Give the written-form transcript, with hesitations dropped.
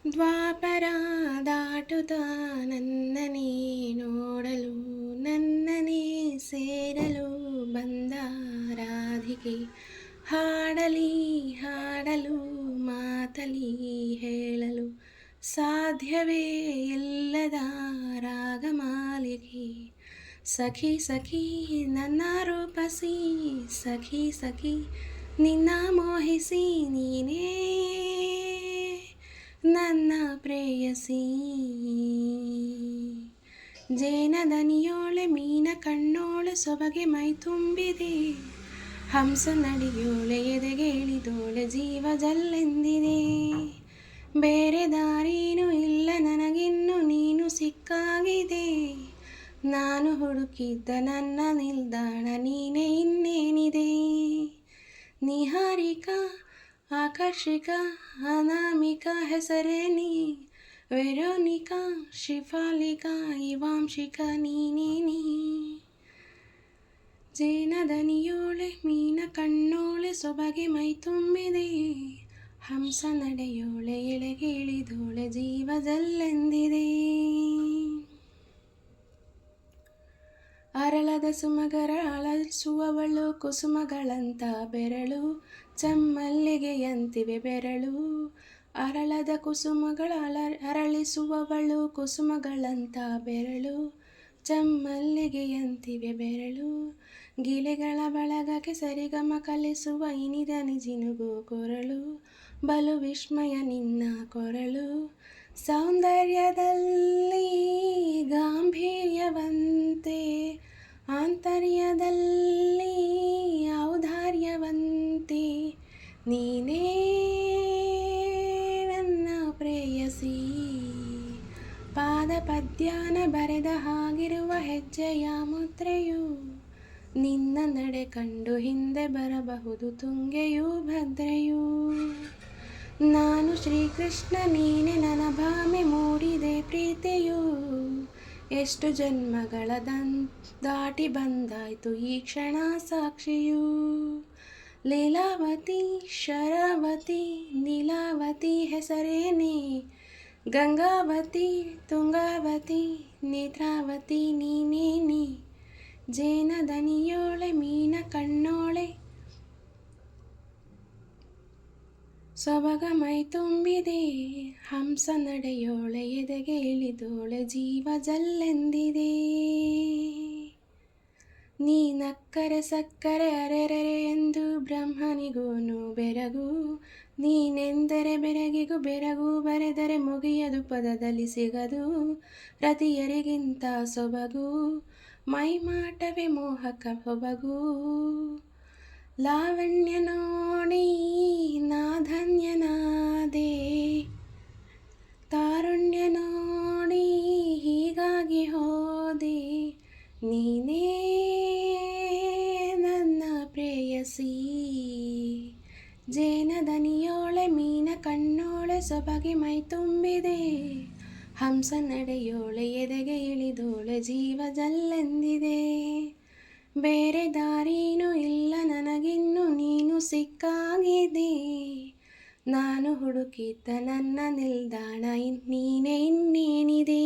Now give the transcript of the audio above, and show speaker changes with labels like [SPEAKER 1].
[SPEAKER 1] ದ್ವಾಪರ ದಾಟುತ್ತ ನನ್ನನೇ ನೋಡಲು ನನ್ನನೇ ಸೇರಲು ಬಂದ ರಾಧಿಕೆ. ಹಾಡಲಿ ಹಾಡಲು ಮಾತಲಿ ಹೇಳಲು ಸಾಧ್ಯವೇ ಇಲ್ಲದ ರಾಗಮಾಲಿಕೆ. ಸಖಿ ಸಖಿ ನನ್ನ ರೂಪಸಿ, ಸಖಿ ಸಖಿ ನಿನ್ನ ಮೋಹಿಸಿ, ನೀನೇ ನನ್ನ ಪ್ರೇಯಸಿ. ಜೇನದನಿಯೋಳೆ ಮೀನ ಕಣ್ಣೋಳೆ ಸೊಬಗೆ ಮೈ ತುಂಬಿದೆ, ಹಂಸ ನಡಿಯೋಳೆ ಎದೆಗೆ ಇಳಿದೋಳೆ ಜೀವ ಜಲ್ಲೆಂದಿದೆ. ಬೇರೆ ದಾರಿನೂ ಇಲ್ಲ ನನಗಿನ್ನು ನೀನು ಸಿಕ್ಕಾಗಿದೆ, ನಾನು ಹುಡುಕಿದ್ದ ನನ್ನ ನಿಲ್ದಾಣ ನೀನೇ ಇನ್ನೇನಿದೆ. ನಿಹಾರಿಕಾ ಆಕರ್ಷಿಕಾ ಅನಾಮಿಕಾ ಹೆಸರೇ ನೀ, ವೆರೋನಿಕಾ ಶಿಫಾಲಿಕಾ ಇವಾಂಶಿಕಾ ನೀನೇ ನೀ. ಜೇನದನಿಯೋಳೆ ಮೀನ ಕಣ್ಣೋಳೆ ಸೊಬಗೆ ಮೈ ತುಂಬಿದೆ, ಹಂಸ ನಡೆಯೋಳೆ ಎಳೆಗೆ ಇಳಿದೋಳೆ ಜೀವ ಜಲ್ಲೆಂದಿದೆ. ಅರಳದ ಸುಮಗರ ಅಳಸುವವಳು ಕುಸುಮಗಳಂತ ಬೆರಳು, ಚಮ್ಮಲ್ಲಿಗೆಯಂತಿವೆ ಬೆರಳು. ಅರಳದ ಕುಸುಮಗಳ ಅರಳಿಸುವವಳು ಕುಸುಮಗಳಂತ ಬೆರಳು, ಚಮ್ಮಲ್ಲಿಗೆಯಂತಿವೆ ಬೆರಳು. ಗಿಳಿಗಳ ಬಳಗಕ್ಕೆ ಸರಿಗಮ ಕಲಿಸುವ ಇನಿದ ನಿಜಿನುಗು ಕೊರಳು, ಬಲು ವಿಸ್ಮಯ ನಿನ್ನ ಕೊರಳು. ಸೌಂದರ್ಯದಲ್ಲಿ ಗಾಂಭೀರ್ಯವಂತೆ, ಆಂತರ್ಯದಲ್ಲಿ ಔದಾರ್ಯವಂತೆ, ನೀನೇ ನನ್ನ ಪ್ರೇಯಸಿ. ಪಾದ ಪದ್ಯಾನ ಬರೆದ ಹಾಗಿರುವ ಹೆಜ್ಜೆಯ ಮುದ್ರೆಯು, ನಿನ್ನ ನಡೆ ಕಂಡು ಹಿಂದೆ ಬರಬಹುದು ತುಂಗೆಯೂ ಭದ್ರೆಯೂ. ನಾನು ಶ್ರೀಕೃಷ್ಣ ನೀನೆ ನನ್ನ ಭಾಮೆ ಮೂಡಿದೆ ಪ್ರೀತಿಯು, ಎಷ್ಟು ಜನ್ಮಗಳ ದಾಟಿ ಬಂದಾಯ್ತು ಈ ಕ್ಷಣ ಸಾಕ್ಷಿಯು. ಲೀಲಾವತಿ ಶರಾವತಿ ನೀಲಾವತಿ ಹೆಸರೇನೆ, ಗಂಗಾವತಿ ತುಂಗಾವತಿ ನೇತ್ರಾವತಿ ನೀನೇನೆ. ಜೇನದನಿಯೋಳೆ ಮೀನ ಕಣ್ಣೋಳೆ ಸೊಬಗ ಮೈ ತುಂಬಿದೆ, ಹಂಸ ನಡೆಯೋಳೆ ಎದೆಗೆ ಇಳಿದೋಳೆ ಜೀವ ಜಲ್ಲೆಂದಿದೆ. ನೀ ನಕ್ಕರೆ ಸಕ್ಕರೆ ಅರೆರೆರೆ ಎಂದು ಬ್ರಹ್ಮನಿಗೂನು ಬೆರಗು, ನೀನೆಂದರೆ ಬೆರಗಿಗೂ ಬೆರಗು, ಬರೆದರೆ ಮುಗಿಯದು ಪದದಲ್ಲಿ ಸಿಗದು ರತಿಯರಿಗಿಂತ ಸೊಬಗು. ಮೈಮಾಟವೇ ಮೋಹಕ ಹೊಬಗು, ಲಾವಣ್ಯ ನೋಡಿ ನಾ ಧನ್ಯನಾದೆ, ತಾರುಣ್ಯ ನೋಡಿ ಹೀಗಾಗಿ ಹೋದೆ, ನೀನೇ ನನ್ನ ಪ್ರೇಯಸಿ. ಜೇನದನಿಯೋಳೆ ಮೀನ ಕಣ್ಣೋಳೆ ಸೊಬಗೆ ಮೈ ತುಂಬಿದೆ, ಹಂಸ ನಡೆಯೋಳೆ ಎದೆಗೆ ಇಳಿದೋಳೆ ಜೀವ ಜಲ್ಲೆಂದಿದೆ. ಬೇರೆ ದಾರಿನೂ ಇಲ್ಲ ನನಗಿನ್ನು ನೀನು ಸಿಕ್ಕಾಗಿದೆ, ನಾನು ಹುಡುಕಿದ್ದ ನನ್ನ ನಿಲ್ದಾಣ ನೀನೇ ಇನ್ನೇನಿದೆ.